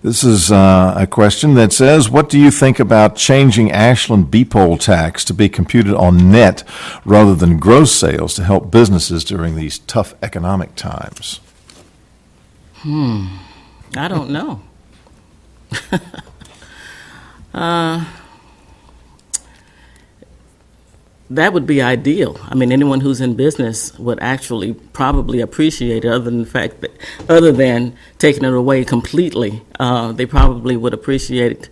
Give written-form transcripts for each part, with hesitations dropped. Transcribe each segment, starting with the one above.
This is a question that says, what do you think about changing Ashland BPOL tax to be computed on net rather than gross sales to help businesses during these tough economic times? I don't know. That would be ideal. I mean, anyone who's in business would actually probably appreciate it, other than taking it away completely. They probably would appreciate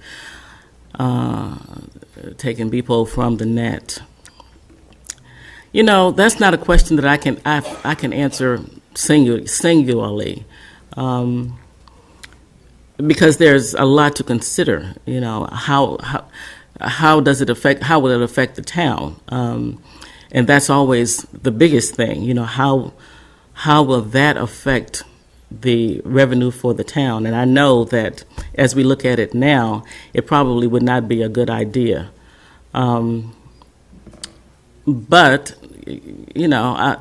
taking BPOL from the net. You know, that's not a question that I can answer singularly, because there's a lot to consider. You know, how will it affect the town? And that's always the biggest thing. You know, how will that affect the revenue for the town? And I know that as we look at it now, it probably would not be a good idea. But you know,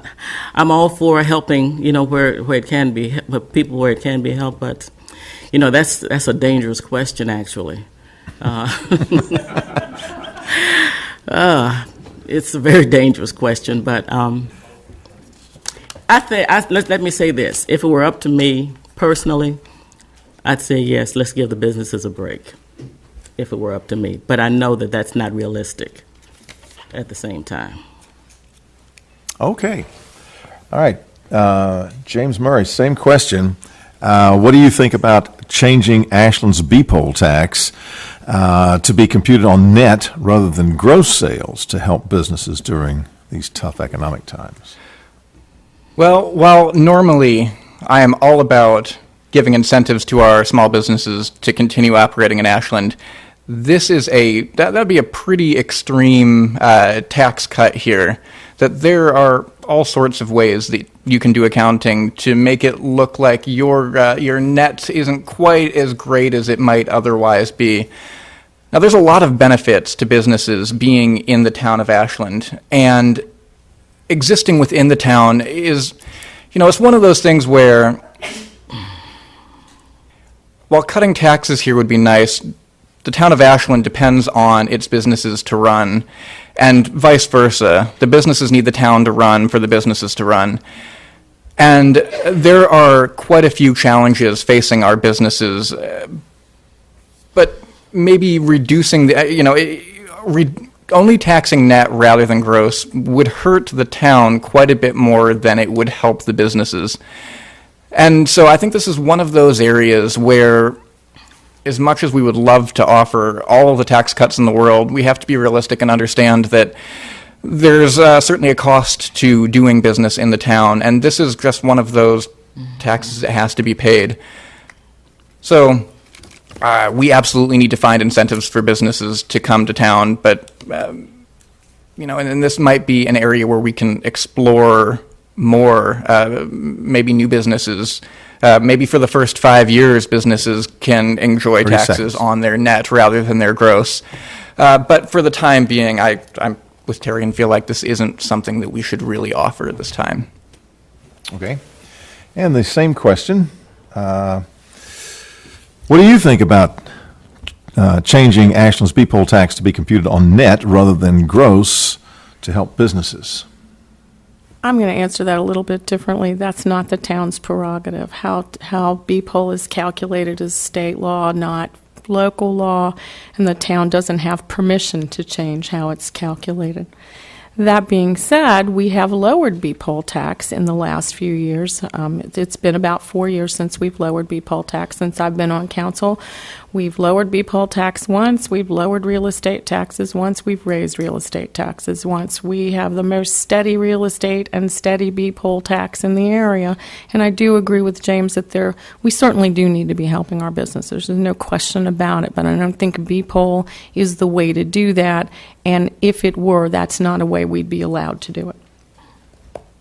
I'm all for helping. You know, where it can be, people where it can be helped. But you know, that's a dangerous question, actually. It's a very dangerous question, but let me say this. If it were up to me personally, I'd say yes, let's give the businesses a break, if it were up to me. But I know that that's not realistic at the same time. Okay. All right. James Murray, same question. What do you think about changing Ashland's BPOL tax to be computed on net rather than gross sales to help businesses during these tough economic times? Well, while normally I am all about giving incentives to our small businesses to continue operating in Ashland, this is that'd be a pretty extreme tax cut here. That there are all sorts of ways that you can do accounting to make it look like your net isn't quite as great as it might otherwise be. Now, there's a lot of benefits to businesses being in the town of Ashland, and existing within the town is, you know, it's one of those things where, while cutting taxes here would be nice, the town of Ashland depends on its businesses to run, and vice versa. The businesses need the town to run for the businesses to run. And there are quite a few challenges facing our businesses, but maybe reducing only taxing net rather than gross would hurt the town quite a bit more than it would help the businesses. And so I think this is one of those areas where, as much as we would love to offer all of the tax cuts in the world, we have to be realistic and understand that there's certainly a cost to doing business in the town, and this is just one of those taxes that has to be paid. So we absolutely need to find incentives for businesses to come to town, but you know, and this might be an area where we can explore more, maybe new businesses. Maybe for the first 5 years, businesses can enjoy taxes on their net rather than their gross. But for the time being, I'm with Terry and feel like this isn't something that we should really offer at this time. Okay. And the same question. What do you think about changing Ashland's BPOL tax to be computed on net rather than gross to help businesses? I'm going to answer that a little bit differently. That's not the town's prerogative. How BPOL is calculated is state law, not local law, and the town doesn't have permission to change how it's calculated. That being said, we have lowered BPOL tax in the last few years. It's been about 4 years since we've lowered BPOL tax since I've been on council. We've lowered BPOL tax once, we've lowered real estate taxes once, we've raised real estate taxes once. We have the most steady real estate and steady BPOL tax in the area, and I do agree with James that we certainly do need to be helping our businesses. There's no question about it, but I don't think BPOL is the way to do that, and if it were, that's not a way we'd be allowed to do it.